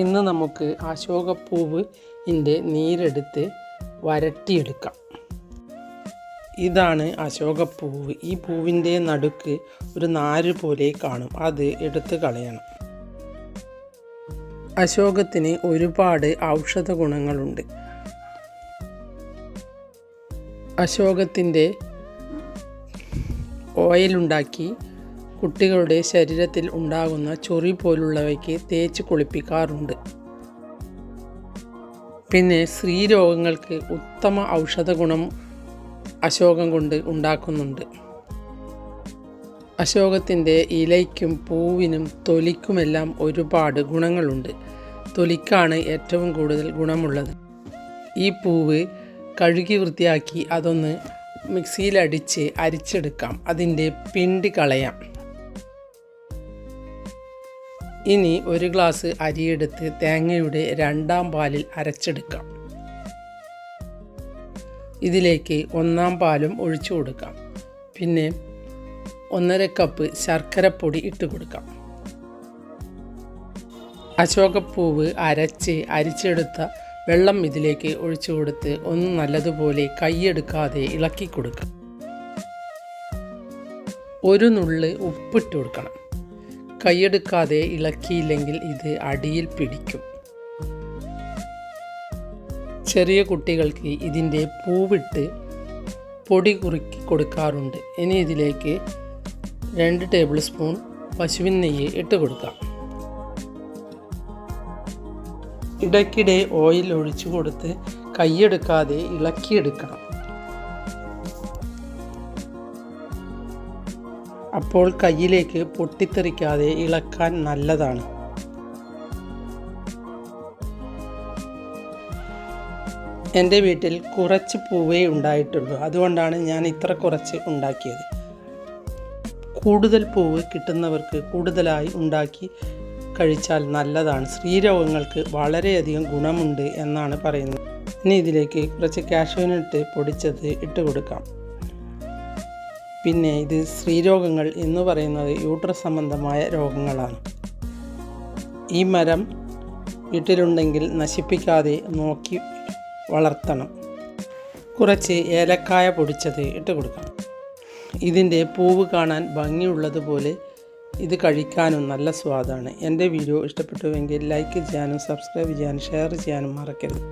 ഇന്ന് നമുക്ക് അശോകപ്പൂവിൻ്റെ നീരെടുത്ത് വരട്ടിയെടുക്കാം. ഇതാണ് അശോകപ്പൂവ്. ഈ പൂവിൻ്റെ നടുക്ക് ഒരു നാര് പോലെ കാണും, അത് എടുത്ത് കളയണം. അശോകത്തിന് ഒരുപാട് ഔഷധ ഗുണങ്ങളുണ്ട്. അശോകത്തിൻ്റെ ഓയിലുണ്ടാക്കി കുട്ടികളുടെ ശരീരത്തിൽ ഉണ്ടാകുന്ന ചൊറി പോലുള്ളവയ്ക്ക് തേച്ച് കുളിപ്പിക്കാറുണ്ട്. പിന്നെ സ്ത്രീരോഗങ്ങൾക്ക് ഉത്തമ ഔഷധ ഗുണം അശോകം കൊണ്ട് ഉണ്ടാക്കുന്നുണ്ട്. അശോകത്തിൻ്റെ ഇലയ്ക്കും പൂവിനും തൊലിക്കുമെല്ലാം ഒരുപാട് ഗുണങ്ങളുണ്ട്. തൊലിക്കാണ് ഏറ്റവും കൂടുതൽ ഗുണമുള്ളത്. ഈ പൂവ് കഴുകി വൃത്തിയാക്കി അതൊന്ന് മിക്സിയിലടിച്ച് അരിച്ചെടുക്കാം. അതിൻ്റെ പിണ്ടി കളയാം. ഇനി ഒരു ഗ്ലാസ് അരിയെടുത്ത് തേങ്ങയുടെ 2-ാം പാലിൽ അരച്ചെടുക്കാം. ഇതിലേക്ക് 1-ാം പാലും ഒഴിച്ചു കൊടുക്കാം. പിന്നെ 1.5 കപ്പ് ശർക്കരപ്പൊടി ഇട്ട് കൊടുക്കാം. അശോകപ്പൂവ് അരിച്ചെടുത്ത വെള്ളം ഇതിലേക്ക് ഒഴിച്ചു കൊടുത്ത് ഒന്ന് നല്ലതുപോലെ കൈയെടുക്കാതെ ഇളക്കി കൊടുക്കാം. ഒരു നുള്ള് ഉപ്പിട്ട് കൊടുക്കണം. കൈയെടുക്കാതെ ഇളക്കിയില്ലെങ്കിൽ ഇത് അടിയിൽ പിടിക്കും. ചെറിയ കുട്ടികൾക്ക് ഇതിൻ്റെ പൂവിട്ട് പൊടി കുറുക്കി കൊടുക്കാറുണ്ട്. ഇനി ഇതിലേക്ക് 2 ടേബിൾ സ്പൂൺ പശുവിൻ നെയ്യ് ഇട്ട് കൊടുക്കാം. ഇടയ്ക്കിടെ ഓയിൽ ഒഴിച്ചു കൊടുത്ത് കൈയെടുക്കാതെ ഇളക്കിയെടുക്കണം. അപ്പോൾ കയ്യിലേക്ക് പൊട്ടിത്തെറിക്കാതെ ഇളക്കാൻ നല്ലതാണ്. എൻ്റെ വീട്ടിൽ കുറച്ച് പൂവേ ഉണ്ടായിട്ടുള്ളൂ, അതുകൊണ്ടാണ് ഞാൻ ഇത്ര കുറച്ച് ഉണ്ടാക്കിയത്. കൂടുതൽ പൂവ് കിട്ടുന്നവർക്ക് കൂടുതലായി ഉണ്ടാക്കി കഴിച്ചാൽ നല്ലതാണ്. സ്ത്രീരോഗങ്ങൾക്ക് വളരെയധികം ഗുണമുണ്ട് എന്നാണ് പറയുന്നത്. ഇനി ഇതിലേക്ക് കുറച്ച് കാഷ്യൂനട്ട് പൊടിച്ചത് ഇട്ട് കൊടുക്കാം. പിന്നെ ഇത് സ്ത്രീരോഗങ്ങൾ എന്ന് പറയുന്നത് യൂട്രസ് സംബന്ധമായ രോഗങ്ങളാണ്. ഈ മരം വീട്ടിലുണ്ടെങ്കിൽ നശിപ്പിക്കാതെ നോക്കി വളർത്തണം. കുറച്ച് ഏലക്കായ പൊടിച്ചത് ഇട്ട് കൊടുക്കാം. ഇതിൻ്റെ പൂവ് കാണാൻ ഭംഗിയുള്ളതുപോലെ ഇത് കഴിക്കാനും നല്ല സ്വാദാണ്. എൻ്റെ വീഡിയോ ഇഷ്ടപ്പെട്ടുവെങ്കിൽ ലൈക്ക് ചെയ്യാനും സബ്സ്ക്രൈബ് ചെയ്യാനും ഷെയർ ചെയ്യാനും മറക്കരുത്.